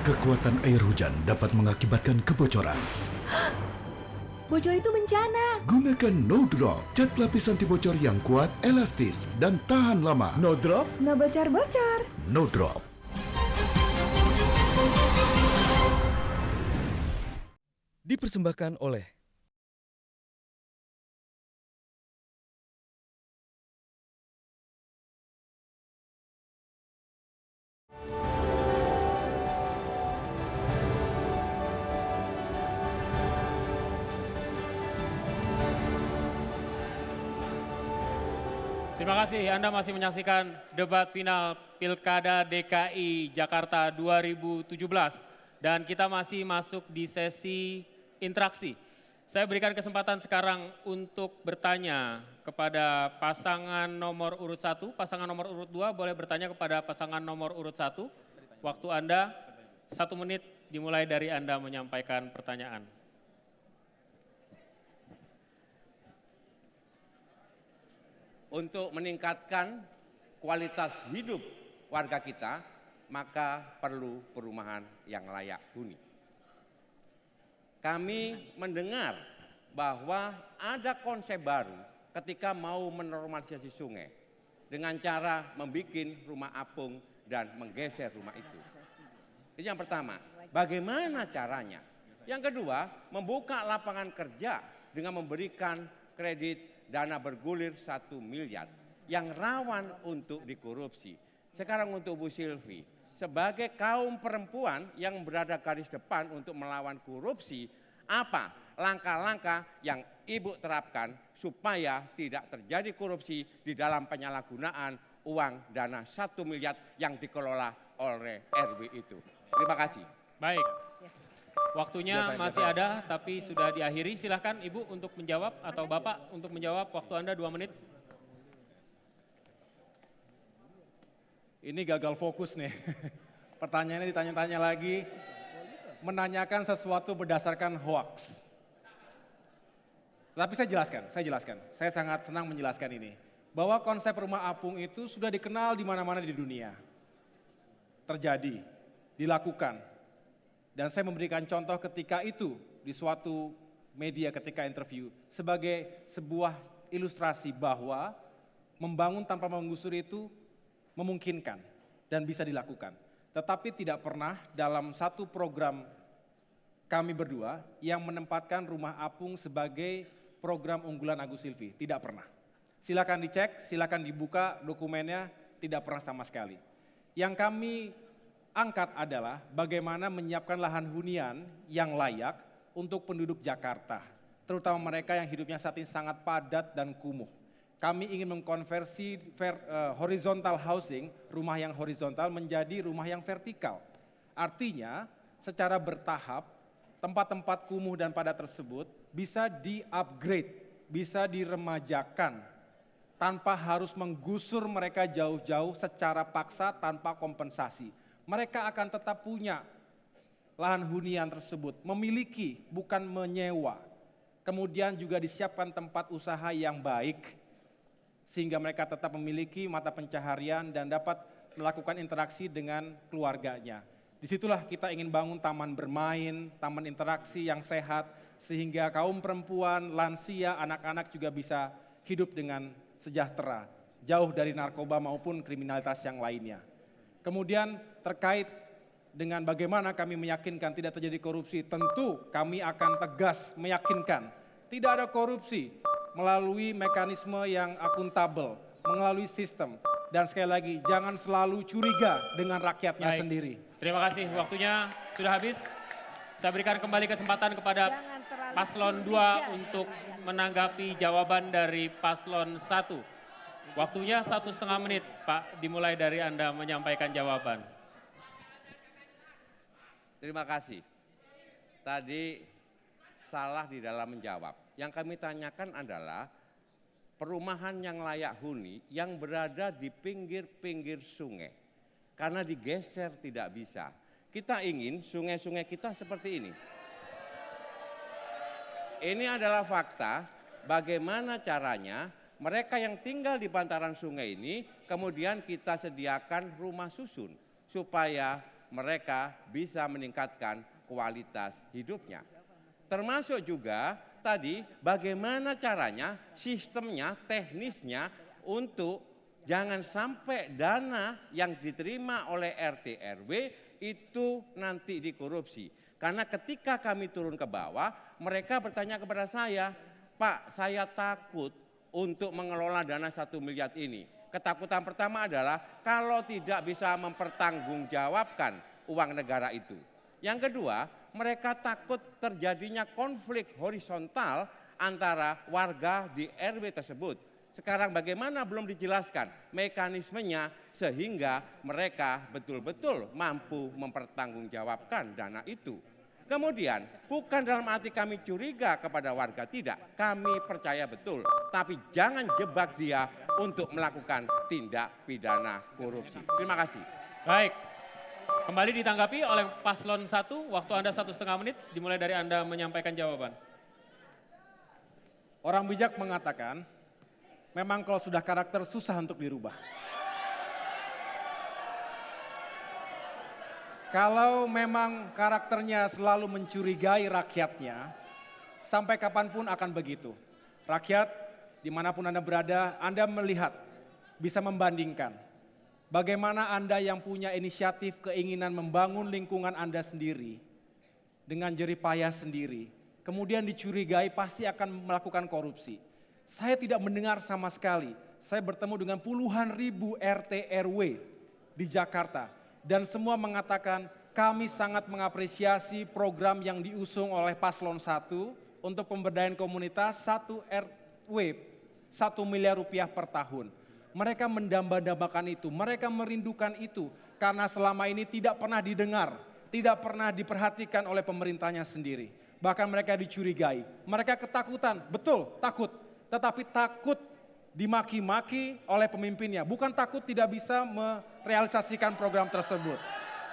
Kekuatan air hujan dapat mengakibatkan kebocoran. Bocor itu bencana. Gunakan No Drop, cat pelapis anti bocor yang kuat, elastis, dan tahan lama. No drop? No bocor-bocor. No Drop. Dipersembahkan oleh Terima kasih Anda masih menyaksikan debat final Pilkada DKI Jakarta 2017 dan kita masih masuk di sesi interaksi. Saya berikan kesempatan sekarang untuk bertanya kepada pasangan nomor urut 1, pasangan nomor urut 2 boleh bertanya kepada pasangan nomor urut 1. Waktu Anda 1 menit dimulai dari Anda menyampaikan pertanyaan. Untuk meningkatkan kualitas hidup warga kita, maka perlu perumahan yang layak huni. Kami mendengar bahwa ada konsep baru ketika mau menormalisasi sungai dengan cara membuat rumah apung dan menggeser rumah itu. Itu yang pertama, bagaimana caranya? Yang kedua, membuka lapangan kerja dengan memberikan kredit dana bergulir 1 miliar yang rawan untuk dikorupsi. Sekarang untuk Bu Silvi, sebagai kaum perempuan yang berada garis depan untuk melawan korupsi, apa langkah-langkah yang Ibu terapkan supaya tidak terjadi korupsi di dalam penyalahgunaan uang dana 1 miliar yang dikelola oleh RW itu? Terima kasih. Baik. Waktunya masih ada, tapi sudah diakhiri. Silahkan Ibu untuk menjawab atau Bapak untuk menjawab. Waktu Anda 2 menit. Ini gagal fokus nih. Pertanyaannya ditanya-tanya lagi. Menanyakan sesuatu berdasarkan hoax. Tapi saya jelaskan. Saya sangat senang menjelaskan ini. Bahwa konsep rumah apung itu sudah dikenal di mana-mana di dunia. Terjadi, dilakukan. Dan saya memberikan contoh ketika itu di suatu media ketika interview sebagai sebuah ilustrasi bahwa membangun tanpa menggusur itu memungkinkan dan bisa dilakukan. Tetapi tidak pernah dalam satu program kami berdua yang menempatkan rumah apung sebagai program unggulan Agus Silvi. Tidak pernah. Silakan dicek, silakan dibuka dokumennya, tidak pernah sama sekali. Yang kami angkat adalah bagaimana menyiapkan lahan hunian yang layak untuk penduduk Jakarta, terutama mereka yang hidupnya saat ini sangat padat dan kumuh. Kami ingin mengkonversi horizontal housing, rumah yang horizontal menjadi rumah yang vertikal. Artinya secara bertahap tempat-tempat kumuh dan padat tersebut bisa di-upgrade, bisa diremajakan tanpa harus menggusur mereka jauh-jauh secara paksa tanpa kompensasi. Mereka akan tetap punya lahan hunian tersebut, memiliki bukan menyewa. Kemudian juga disiapkan tempat usaha yang baik, sehingga mereka tetap memiliki mata pencaharian dan dapat melakukan interaksi dengan keluarganya. Disitulah kita ingin bangun taman bermain, taman interaksi yang sehat, sehingga kaum perempuan, lansia, anak-anak juga bisa hidup dengan sejahtera, jauh dari narkoba maupun kriminalitas yang lainnya. Kemudian terkait dengan bagaimana kami meyakinkan tidak terjadi korupsi, tentu kami akan tegas meyakinkan tidak ada korupsi melalui mekanisme yang akuntabel, melalui sistem. Dan sekali lagi, jangan selalu curiga dengan rakyatnya sendiri. Terima kasih, waktunya sudah habis. Saya berikan kembali kesempatan kepada Paslon 2 untuk menanggapi jawaban dari Paslon 1. Waktunya 1,5 menit, Pak, dimulai dari Anda menyampaikan jawaban. Terima kasih. Tadi salah di dalam menjawab. Yang kami tanyakan adalah perumahan yang layak huni yang berada di pinggir-pinggir sungai. Karena digeser tidak bisa. Kita ingin sungai-sungai kita seperti ini. Ini adalah fakta bagaimana caranya mereka yang tinggal di bantaran sungai ini kemudian kita sediakan rumah susun supaya mereka bisa meningkatkan kualitas hidupnya. Termasuk juga tadi bagaimana caranya, sistemnya, teknisnya untuk jangan sampai dana yang diterima oleh RT RW itu nanti dikorupsi. Karena ketika kami turun ke bawah, mereka bertanya kepada saya, Pak, saya takut untuk mengelola dana 1 miliar ini. Ketakutan pertama adalah kalau tidak bisa mempertanggungjawabkan uang negara itu. Yang kedua, mereka takut terjadinya konflik horizontal antara warga di RW tersebut. Sekarang bagaimana belum dijelaskan mekanismenya sehingga mereka betul-betul mampu mempertanggungjawabkan dana itu. Kemudian bukan dalam arti kami curiga kepada warga, tidak. Kami percaya betul, tapi jangan jebak dia untuk melakukan tindak pidana korupsi. Terima kasih. Baik, kembali ditanggapi oleh paslon 1, waktu Anda 1,5 menit, dimulai dari Anda menyampaikan jawaban. Orang bijak mengatakan, memang kalau sudah karakter susah untuk dirubah. Kalau memang karakternya selalu mencurigai rakyatnya, sampai kapanpun akan begitu. Rakyat, dimanapun Anda berada, Anda melihat, bisa membandingkan. Bagaimana Anda yang punya inisiatif keinginan membangun lingkungan Anda sendiri, dengan jerih payah sendiri, kemudian dicurigai pasti akan melakukan korupsi. Saya tidak mendengar sama sekali. Saya bertemu dengan puluhan ribu RT RW di Jakarta. Dan semua mengatakan kami sangat mengapresiasi program yang diusung oleh paslon 1 untuk pemberdayaan komunitas 1 RW 1 miliar rupiah per tahun. Mereka mendamba-dambakan itu, mereka merindukan itu karena selama ini tidak pernah didengar, tidak pernah diperhatikan oleh pemerintahnya sendiri. Bahkan mereka dicurigai, mereka ketakutan, betul takut, tetapi takut dimaki-maki oleh pemimpinnya, bukan takut tidak bisa merealisasikan program tersebut.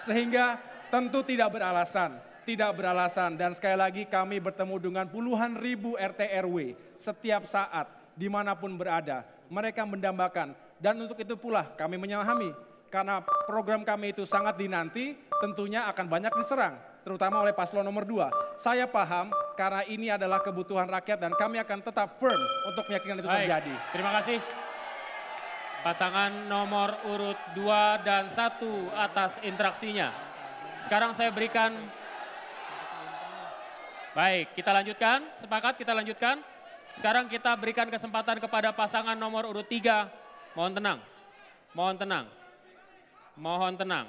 Sehingga tentu tidak beralasan dan sekali lagi kami bertemu dengan puluhan ribu RT RW setiap saat dimanapun berada, mereka mendambakan dan untuk itu pula kami memahami karena program kami itu sangat dinanti, tentunya akan banyak diserang, terutama oleh paslon nomor 2. Saya paham karena ini adalah kebutuhan rakyat dan kami akan tetap firm untuk meyakinkan itu terjadi. Terima kasih. Pasangan nomor urut 2 dan 1 atas interaksinya. Sekarang saya berikan, baik kita lanjutkan, sepakat kita lanjutkan. Sekarang kita berikan kesempatan kepada pasangan nomor urut 3. Mohon tenang, mohon tenang, mohon tenang,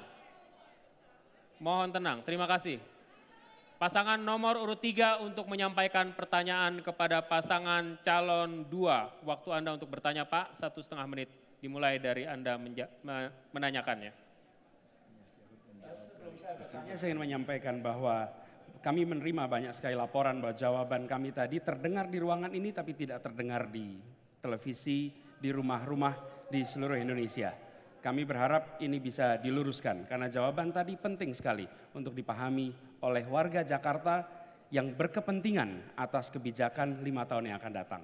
mohon tenang. Terima kasih. Pasangan nomor urut 3 untuk menyampaikan pertanyaan kepada pasangan calon 2. Waktu Anda untuk bertanya Pak, 1,5 menit. Dimulai dari Anda menanyakannya. Saya ingin menyampaikan bahwa kami menerima banyak sekali laporan bahwa jawaban kami tadi terdengar di ruangan ini tapi tidak terdengar di televisi, di rumah-rumah di seluruh Indonesia. Kami berharap ini bisa diluruskan karena jawaban tadi penting sekali untuk dipahami oleh warga Jakarta yang berkepentingan atas kebijakan 5 tahun yang akan datang.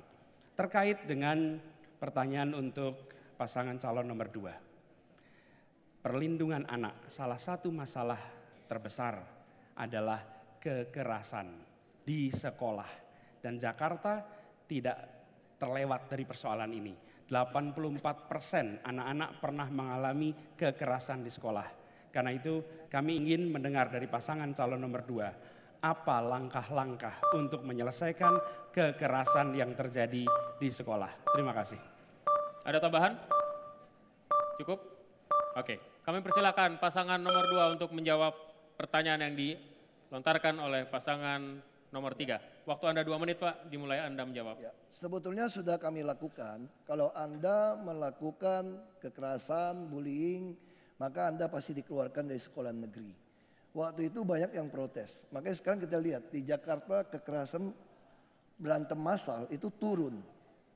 Terkait dengan pertanyaan untuk pasangan calon nomor 2. Perlindungan anak, salah satu masalah terbesar adalah kekerasan di sekolah. Dan Jakarta tidak terlewat dari persoalan ini. 84% anak-anak pernah mengalami kekerasan di sekolah. Karena itu kami ingin mendengar dari pasangan calon nomor 2, apa langkah-langkah untuk menyelesaikan kekerasan yang terjadi di sekolah. Terima kasih. Ada tambahan? Cukup? Oke, kami persilakan pasangan nomor 2 untuk menjawab pertanyaan yang dilontarkan oleh pasangan nomor 3. Waktu Anda 2 menit Pak, dimulai Anda menjawab. Ya, sebetulnya sudah kami lakukan. Kalau Anda melakukan kekerasan, bullying, maka Anda pasti dikeluarkan dari sekolah negeri. Waktu itu banyak yang protes. Makanya sekarang kita lihat di Jakarta kekerasan berantem massal itu turun.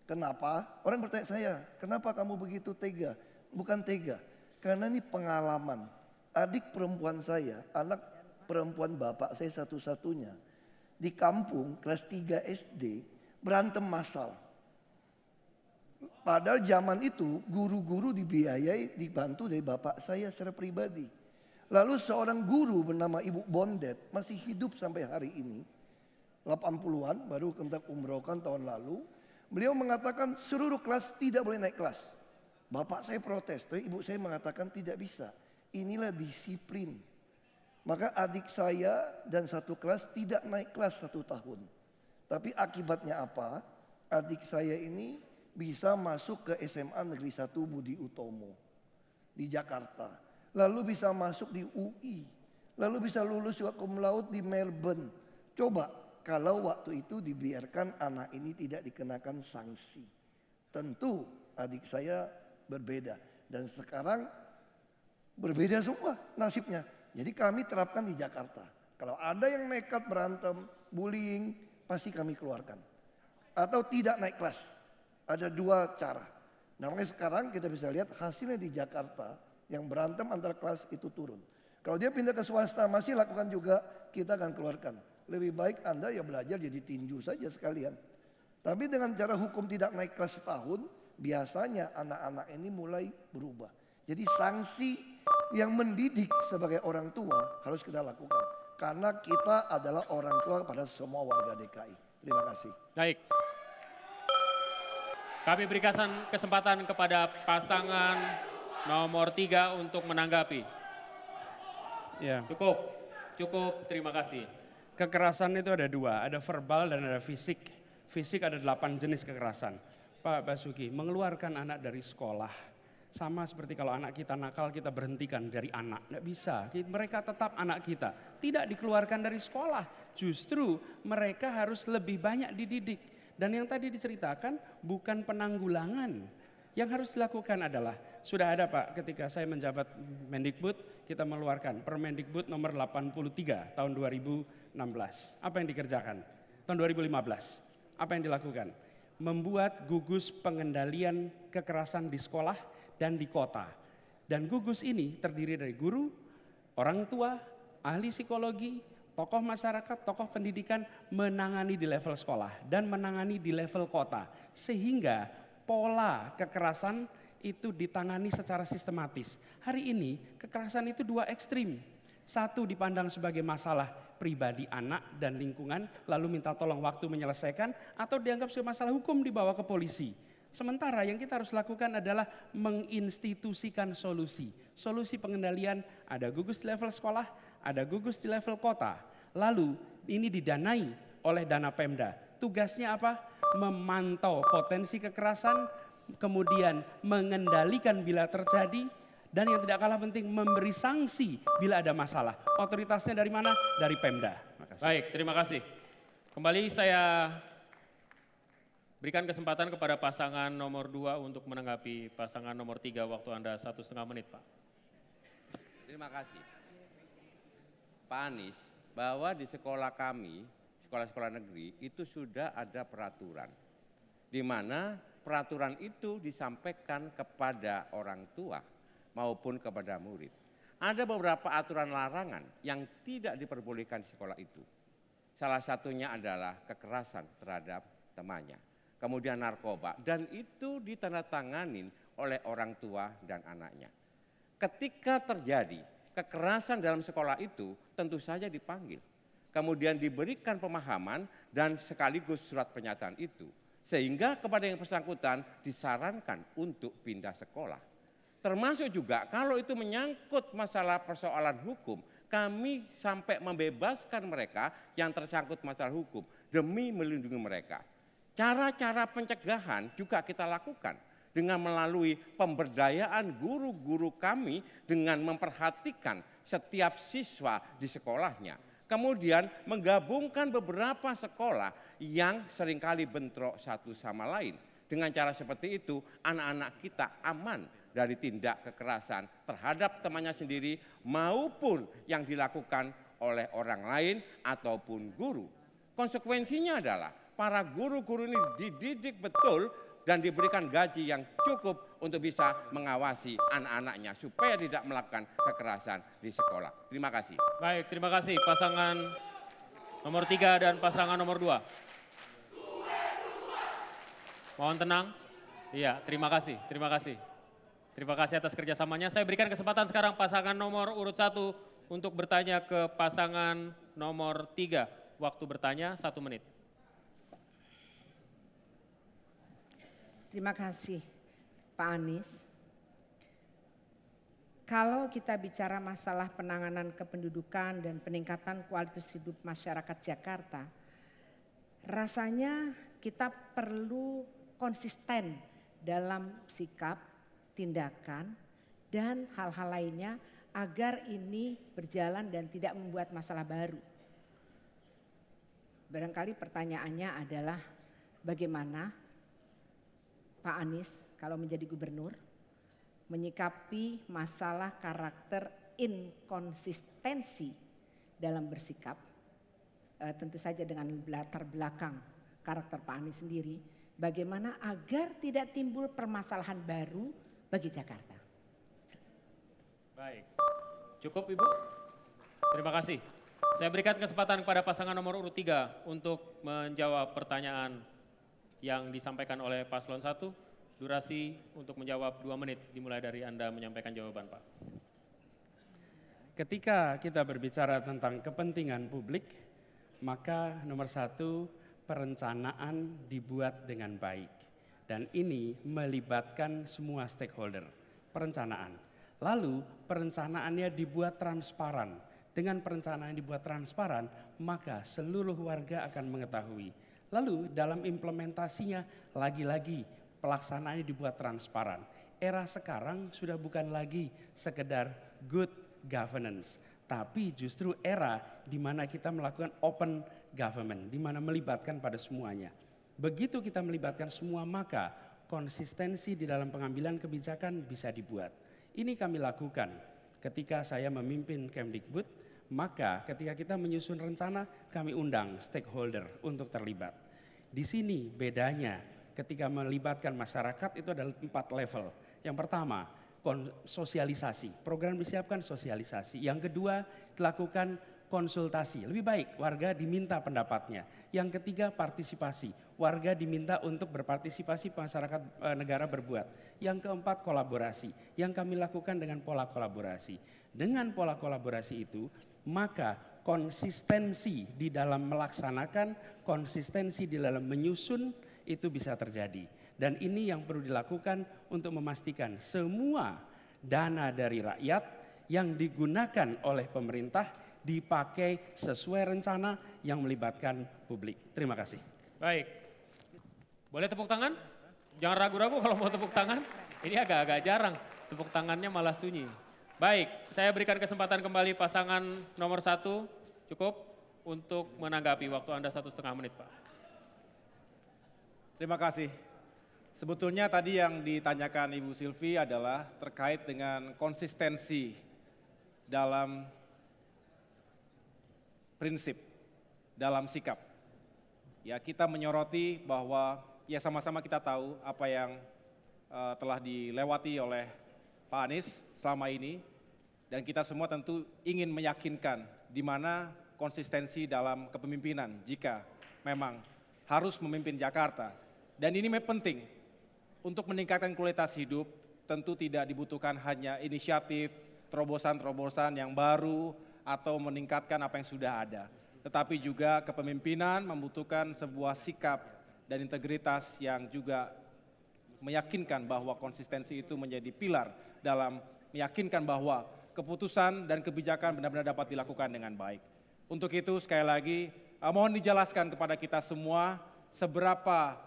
Kenapa? Orang bertanya saya, kenapa kamu begitu tega? Bukan tega, karena ini pengalaman. Adik perempuan saya, anak perempuan bapak saya satu-satunya. Di kampung kelas 3 SD berantem massal. Padahal zaman itu guru-guru dibiayai, dibantu dari bapak saya secara pribadi. Lalu seorang guru bernama Ibu Bondet masih hidup sampai hari ini. 80-an baru kita umrohkan tahun lalu. Beliau mengatakan seluruh kelas tidak boleh naik kelas. Bapak saya protes, tapi ibu saya mengatakan tidak bisa. Inilah disiplin. Maka adik saya dan satu kelas tidak naik kelas 1 tahun. Tapi akibatnya apa? Adik saya ini bisa masuk ke SMA Negeri 1 Budi Utomo di Jakarta. Lalu bisa masuk di UI. Lalu bisa lulus juga cum laude di Melbourne. Coba kalau waktu itu dibiarkan anak ini tidak dikenakan sanksi. Tentu adik saya berbeda. Dan sekarang berbeda semua nasibnya. Jadi kami terapkan di Jakarta. Kalau ada yang nekat berantem, bullying, pasti kami keluarkan. Atau tidak naik kelas. Ada 2 cara. Nah makanya sekarang kita bisa lihat hasilnya di Jakarta yang berantem antar kelas itu turun. Kalau dia pindah ke swasta masih lakukan juga, kita akan keluarkan. Lebih baik Anda ya belajar jadi tinju saja sekalian. Tapi dengan cara hukum tidak naik kelas setahun, biasanya anak-anak ini mulai berubah. Jadi sanksi yang mendidik sebagai orang tua harus kita lakukan. Karena kita adalah orang tua pada semua warga DKI. Terima kasih. Baik. Kami berikan kesempatan kepada pasangan nomor 3 untuk menanggapi. Ya. Cukup, terima kasih. Kekerasan itu ada 2, ada verbal dan ada fisik. Fisik ada 8 jenis kekerasan. Pak Basuki, mengeluarkan anak dari sekolah, sama seperti kalau anak kita nakal kita berhentikan dari anak. Nggak bisa, mereka tetap anak kita. Tidak dikeluarkan dari sekolah, justru mereka harus lebih banyak dididik. Dan yang tadi diceritakan bukan penanggulangan. Yang harus dilakukan adalah, sudah ada Pak ketika saya menjabat Mendikbud, kita mengeluarkan Permendikbud nomor 83 tahun 2016. Apa yang dikerjakan? Tahun 2015, apa yang dilakukan? Membuat gugus pengendalian kekerasan di sekolah dan di kota. Dan gugus ini terdiri dari guru, orang tua, ahli psikologi, tokoh masyarakat, tokoh pendidikan menangani di level sekolah dan menangani di level kota. Sehingga pola kekerasan itu ditangani secara sistematis. Hari ini kekerasan itu 2 ekstrim. Satu dipandang sebagai masalah pribadi anak dan lingkungan, lalu minta tolong waktu menyelesaikan, atau dianggap sebagai masalah hukum dibawa ke polisi. Sementara yang kita harus lakukan adalah menginstitusikan solusi. Solusi pengendalian ada gugus di level sekolah, ada gugus di level kota. Lalu ini didanai oleh dana Pemda. Tugasnya apa? Memantau potensi kekerasan, kemudian mengendalikan bila terjadi, dan yang tidak kalah penting memberi sanksi bila ada masalah. Otoritasnya dari mana? Dari Pemda. Makasih. Baik, terima kasih. Kembali saya berikan kesempatan kepada pasangan nomor 2 untuk menanggapi pasangan nomor 3. Waktu Anda 1,5 menit, Pak. Terima kasih. Pak Anies, bahwa di sekolah kami, sekolah-sekolah negeri itu sudah ada peraturan. Di mana peraturan itu disampaikan kepada orang tua maupun kepada murid. Ada beberapa aturan larangan yang tidak diperbolehkan di sekolah itu. Salah satunya adalah kekerasan terhadap temannya. Kemudian narkoba, dan itu ditandatanganin oleh orang tua dan anaknya. Ketika terjadi kekerasan dalam sekolah itu, tentu saja dipanggil. Kemudian diberikan pemahaman dan sekaligus surat pernyataan itu. Sehingga kepada yang bersangkutan disarankan untuk pindah sekolah. Termasuk juga kalau itu menyangkut masalah persoalan hukum, kami sampai membebaskan mereka yang tersangkut masalah hukum demi melindungi mereka. Cara-cara pencegahan juga kita lakukan dengan melalui pemberdayaan guru-guru kami dengan memperhatikan setiap siswa di sekolahnya. Kemudian menggabungkan beberapa sekolah yang seringkali bentrok satu sama lain. Dengan cara seperti itu anak-anak kita aman dari tindak kekerasan terhadap temannya sendiri maupun yang dilakukan oleh orang lain ataupun guru. Konsekuensinya adalah para guru-guru ini dididik betul dan diberikan gaji yang cukup untuk bisa mengawasi anak-anaknya supaya tidak melakukan kekerasan di sekolah. Terima kasih. Baik, terima kasih pasangan nomor 3 dan pasangan nomor 2. Mohon tenang. Iya, terima kasih, terima kasih. Terima kasih atas kerjasamanya. Saya berikan kesempatan sekarang pasangan nomor urut 1 untuk bertanya ke pasangan nomor 3. Waktu bertanya 1 menit. Terima kasih Pak Anies. Kalau kita bicara masalah penanganan kependudukan dan peningkatan kualitas hidup masyarakat Jakarta, rasanya kita perlu konsisten dalam sikap, tindakan, dan hal-hal lainnya agar ini berjalan dan tidak membuat masalah baru. Barangkali pertanyaannya adalah bagaimana Pak Anies kalau menjadi gubernur menyikapi masalah karakter inkonsistensi dalam bersikap, tentu saja dengan latar belakang karakter Pak Anies sendiri, bagaimana agar tidak timbul permasalahan baru bagi Jakarta. Baik, cukup Ibu. Terima kasih. Saya berikan kesempatan kepada pasangan nomor urut 3 untuk menjawab pertanyaan yang disampaikan oleh paslon 1. Durasi untuk menjawab 2 menit, dimulai dari Anda menyampaikan jawaban, Pak. Ketika kita berbicara tentang kepentingan publik, maka nomor 1, perencanaan dibuat dengan baik. Dan ini melibatkan semua stakeholder, perencanaan. Lalu perencanaannya dibuat transparan. Dengan perencanaan dibuat transparan, maka seluruh warga akan mengetahui. Lalu dalam implementasinya lagi-lagi pelaksanaannya dibuat transparan. Era sekarang sudah bukan lagi sekedar good governance, tapi justru era di mana kita melakukan open government, di mana melibatkan pada semuanya. Begitu kita melibatkan semua, maka konsistensi di dalam pengambilan kebijakan bisa dibuat. Ini kami lakukan ketika saya memimpin Kemdikbud, maka ketika kita menyusun rencana, kami undang stakeholder untuk terlibat. Di sini bedanya ketika melibatkan masyarakat itu adalah 4 level. Yang pertama, sosialisasi. Program disiapkan sosialisasi. Yang kedua, dilakukan konsultasi. Lebih baik warga diminta pendapatnya. Yang ketiga, partisipasi. Warga diminta untuk berpartisipasi, masyarakat negara berbuat. Yang keempat, kolaborasi. Yang kami lakukan dengan pola kolaborasi. Dengan pola kolaborasi itu, maka konsistensi di dalam melaksanakan, konsistensi di dalam menyusun, itu bisa terjadi. Dan ini yang perlu dilakukan untuk memastikan semua dana dari rakyat yang digunakan oleh pemerintah dipakai sesuai rencana yang melibatkan publik. Terima kasih. Baik, boleh tepuk tangan? Jangan ragu-ragu kalau mau tepuk tangan. Ini agak-agak jarang, tepuk tangannya malah sunyi. Baik, saya berikan kesempatan kembali pasangan nomor 1, cukup untuk menanggapi. Waktu Anda 1,5 menit, Pak. Terima kasih. Sebetulnya tadi yang ditanyakan Ibu Sylvie adalah terkait dengan konsistensi dalam prinsip, dalam sikap. Ya, kita menyoroti bahwa ya sama-sama kita tahu apa yang telah dilewati oleh Pak Anies selama ini, dan kita semua tentu ingin meyakinkan di mana konsistensi dalam kepemimpinan jika memang harus memimpin Jakarta. Dan ini penting untuk meningkatkan kualitas hidup, tentu tidak dibutuhkan hanya inisiatif, terobosan-terobosan yang baru atau meningkatkan apa yang sudah ada. Tetapi juga kepemimpinan membutuhkan sebuah sikap dan integritas yang juga meyakinkan bahwa konsistensi itu menjadi pilar dalam meyakinkan bahwa keputusan dan kebijakan benar-benar dapat dilakukan dengan baik. Untuk itu sekali lagi mohon dijelaskan kepada kita semua seberapa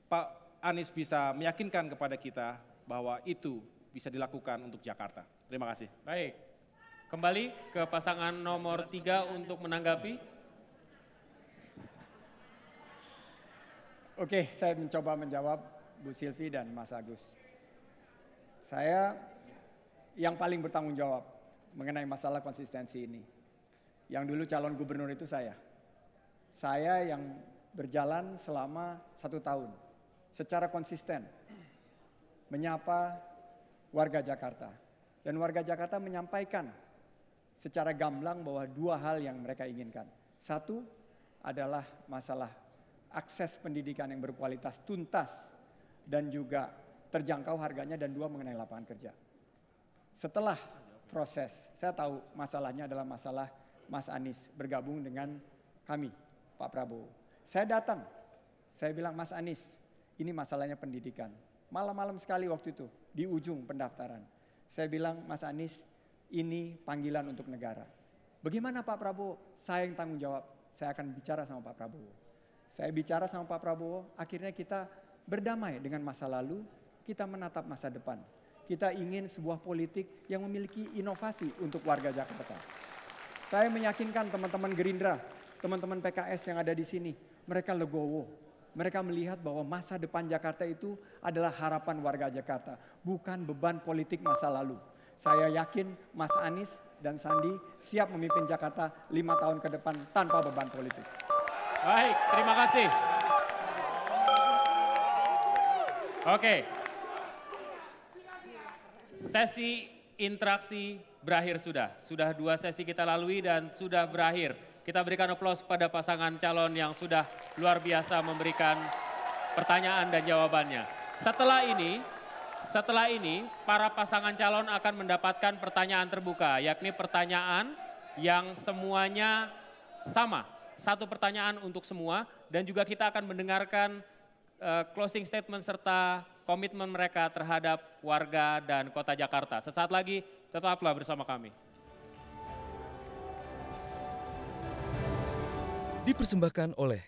Pak Anies bisa meyakinkan kepada kita bahwa itu bisa dilakukan untuk Jakarta. Terima kasih. Baik, kembali ke pasangan nomor 3 untuk menanggapi. Oke, saya mencoba menjawab Bu Sylvie dan Mas Agus. Saya yang paling bertanggung jawab mengenai masalah konsistensi ini. Yang dulu calon gubernur itu saya. Saya yang berjalan selama 1 tahun. Secara konsisten menyapa warga Jakarta, dan warga Jakarta menyampaikan secara gamblang bahwa 2 hal yang mereka inginkan. 1 adalah masalah akses pendidikan yang berkualitas tuntas dan juga terjangkau harganya, dan 2 mengenai lapangan kerja. Setelah proses, saya tahu masalahnya adalah masalah Mas Anies bergabung dengan kami, Pak Prabowo. Saya datang, saya bilang, Mas Anies, ini masalahnya pendidikan. Malam-malam sekali waktu itu, di ujung pendaftaran. Saya bilang, Mas Anies, ini panggilan untuk negara. Bagaimana Pak Prabowo? Saya yang tanggung jawab, saya akan bicara sama Pak Prabowo. Saya bicara sama Pak Prabowo, akhirnya kita berdamai dengan masa lalu, kita menatap masa depan. Kita ingin sebuah politik yang memiliki inovasi untuk warga Jakarta. Saya meyakinkan teman-teman Gerindra, teman-teman PKS yang ada di sini, mereka legowo. Mereka melihat bahwa masa depan Jakarta itu adalah harapan warga Jakarta, bukan beban politik masa lalu. Saya yakin Mas Anies dan Sandi siap memimpin Jakarta 5 tahun ke depan tanpa beban politik. Baik, terima kasih. Oke. Sesi interaksi berakhir sudah. Sudah 2 sesi kita lalui dan sudah berakhir. Kita berikan aplaus pada pasangan calon yang sudah luar biasa memberikan pertanyaan dan jawabannya. Setelah ini para pasangan calon akan mendapatkan pertanyaan terbuka, yakni pertanyaan yang semuanya sama. 1 pertanyaan untuk semua, dan juga kita akan mendengarkan closing statement serta komitmen mereka terhadap warga dan kota Jakarta. Sesaat lagi tetaplah bersama kami. Dipersembahkan oleh